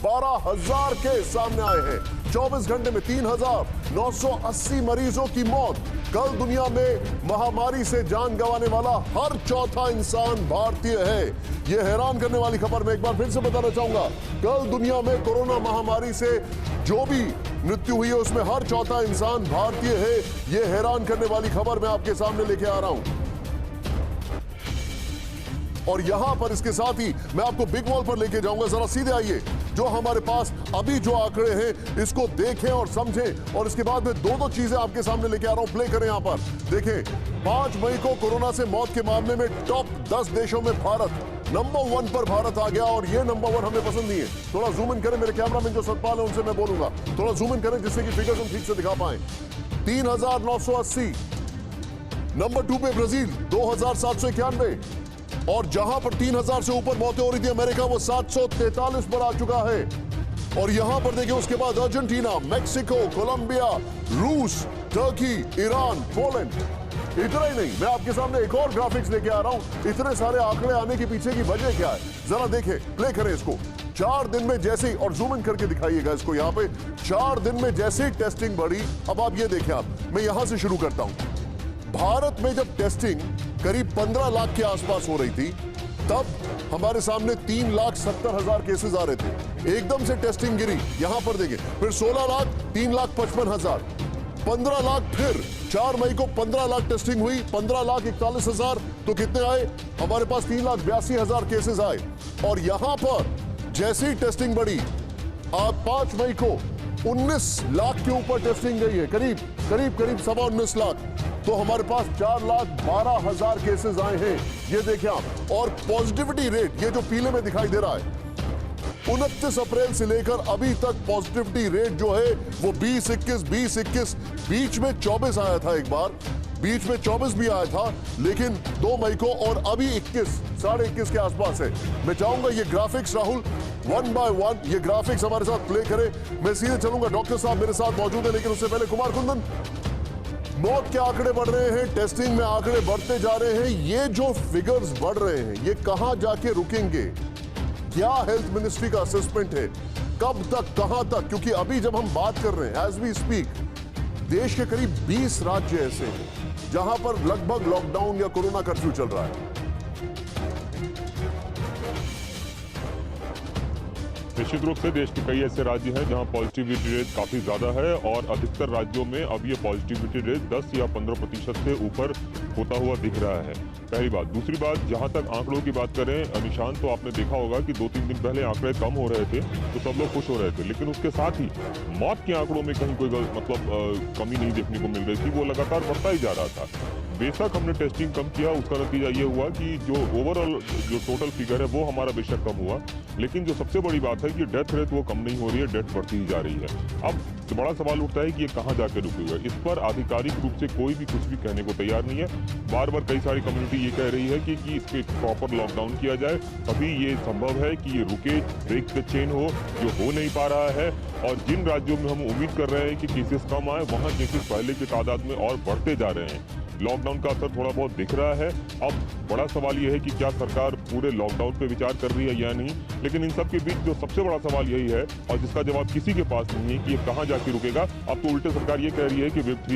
12,000 case सामने आए हैं। 24 घंटे में 3,980 मरीजों की मौत। कल दुनिया में महामारी से जान गंवाने वाला हर चौथा इंसान भारतीय है। यह हैरान करने वाली खबर मैं एक बार फिर से बताना चाहूंगा। कल दुनिया में कोरोना महामारी से जो भी मृत्यु हुई है उसमें हर चौथा इंसान भारतीय है। यह हैरान करने वाली खबर मैं आपके सामने लेके आ रहा हूं। और यहां पर इसके साथ ही मैं आपको बिग वॉल पर लेके जाऊंगा। जरा सीधे आइए, जो हमारे पास अभी जो आंकड़े हैं इसको देखें और समझें। और इसके बाद में दो चीजें आपके सामने लेके आ रहा हूं, प्ले करें। यहां पर देखें, 5 मई को कोरोना से मौत के मामले में टॉप 10 देशों में भारत नंबर 1 पर भारत आ गया। और ये नंबर 1 हमें पसंद नहीं है। थोड़ा जूम इन करें, मेरे कैमरामैन जो सतपाल है उनसे मैं बोलूंगा थोड़ा जूम इन करें जिससे कि फिगर्स हम ठीक से दिखा पाए। 3,980। नंबर 2 पे ब्राजील 2,791। और जहां पर 3,000 से ऊपर मौतें हो रही थी अमेरिका, वो 743 पर आ चुका है। और यहां पर देखिए उसके बाद अर्जेंटीना, मेक्सिको, कोलंबिया, रूस, टर्की, ईरान, पोलैंड। इतना ही नहीं, मैं आपके सामने एक और ग्राफिक्स लेके आ रहा हूं। इतने सारे आंकड़े आने के पीछे की वजह क्या है जरा देखें, प्ले करें इसको। 4 दिन में जैसे ही, और जूम इन करके दिखाइएगा इसको यहां पे, 4 दिन में जैसे ही टेस्टिंग बढ़ी। अब आप ये देखें, मैं यहां से शुरू करता हूं। भारत में जब टेस्टिंग करीब 15 लाख के आसपास हो रही थी, तब हमारे सामने 3,70,000 केसेस आ रहे थे। एकदम से टेस्टिंग गिरी, यहां पर देखिए, फिर 16 लाख, 3,55,000, 15 लाख, फिर 4 मई को 15 लाख टेस्टिंग हुई, 15,41,000। तो कितने आए हमारे पास? 3,82,000 केसेस आए। और यहां पर जैसे ही टेस्टिंग बढ़ी, आज 5 मई को 19 लाख के ऊपर टेस्टिंग गई है, करीब 19.25 लाख। तो हमारे पास 4,12,000 केसेस आए हैं, ये देखें आप। और पॉजिटिविटी रेट, ये जो पीले में दिखाई दे रहा है, 29 अप्रैल से लेकर अभी तक पॉजिटिविटी रेट जो है वो 20-21, बीच में 24 आया था, एक बार बीच में 24 भी आया था, लेकिन 2 मई को, और अभी 21 के आसपास है। मैं चाहूंगा ये ग्राफिक्स राहुल 1 बाय 1 ये ग्राफिक्स हमारे साथ प्ले करें। मैं सीधे चलूंगा, डॉक्टर साहब मेरे साथ मौजूद है, लेकिन उससे पहले कुमार कुंदन, मौत के आंकड़े बढ़ रहे हैं, टेस्टिंग में आंकड़े बढ़ते जा रहे हैं, ये जो फिगर्स बढ़ रहे हैं ये कहां जाके रुकेंगे? क्या हेल्थ मिनिस्ट्री का असेसमेंट है? कब तक, कहां तक? क्योंकि अभी जब हम बात कर रहे हैं, एज वी स्पीक, देश के करीब 20 राज्य ऐसे हैं जहां पर लगभग लॉकडाउन या कोरोना कर्फ्यू चल रहा है। निश्चित रूप से देश के कई ऐसे राज्य हैं जहां पॉजिटिविटी रेट काफी ज्यादा है, और अधिकतर राज्यों में अब ये पॉजिटिविटी रेट 10 या 15% से ऊपर होता हुआ दिख रहा है। पहली बात। दूसरी बात, जहां तक आंकड़ों की बात करें निशांत, तो आपने देखा होगा कि 2-3 दिन पहले आंकड़े कम हो रहे थे तो सब लोग खुश हो रहे थे, लेकिन उसके साथ ही मौत के आंकड़ों में कहीं कोई कमी नहीं देखने को मिल रही थी, वो लगातार बढ़ता ही जा रहा था। बेशक हमने टेस्टिंग कम किया, उसका नतीजा ये हुआ कि जो ओवरऑल जो टोटल फिगर है वो हमारा बेशक कम हुआ, लेकिन जो सबसे बड़ी बात है कि डेथ रेट वो कम नहीं हो रही है, डेथ बढ़ती ही जा रही है। अब बड़ा सवाल उठता है कि ये कहां जाके रुकेगा। इस पर आधिकारिक रूप से कोई भी कुछ भी कहने को तैयार नहीं है। बार बार कई सारी कम्युनिटी ये कह रही है कि इस पे प्रॉपर लॉकडाउन किया जाए, तभी ये संभव है कि ये रुके, ब्रेक द चेन हो, जो हो नहीं पा रहा है। और जिन राज्यों में हम उम्मीद कर रहे हैं कि केसेस कम आए, वहां केसेस पहले की तादाद में और बढ़ते जा रहे हैं। लॉकडाउन का असर थोड़ा बहुत दिख रहा है। अब बड़ा सवाल यह है कि क्या सरकार पूरे लॉकडाउन पे विचार कर रही है या नहीं। लेकिन इन सब के बीच जो सबसे बड़ा सवाल यही है, और जिसका जवाब किसी के पास नहीं है, कि ये कहां जाके रुकेगा। अब तो उल्टे सरकार ये कह रही है कि वेब 3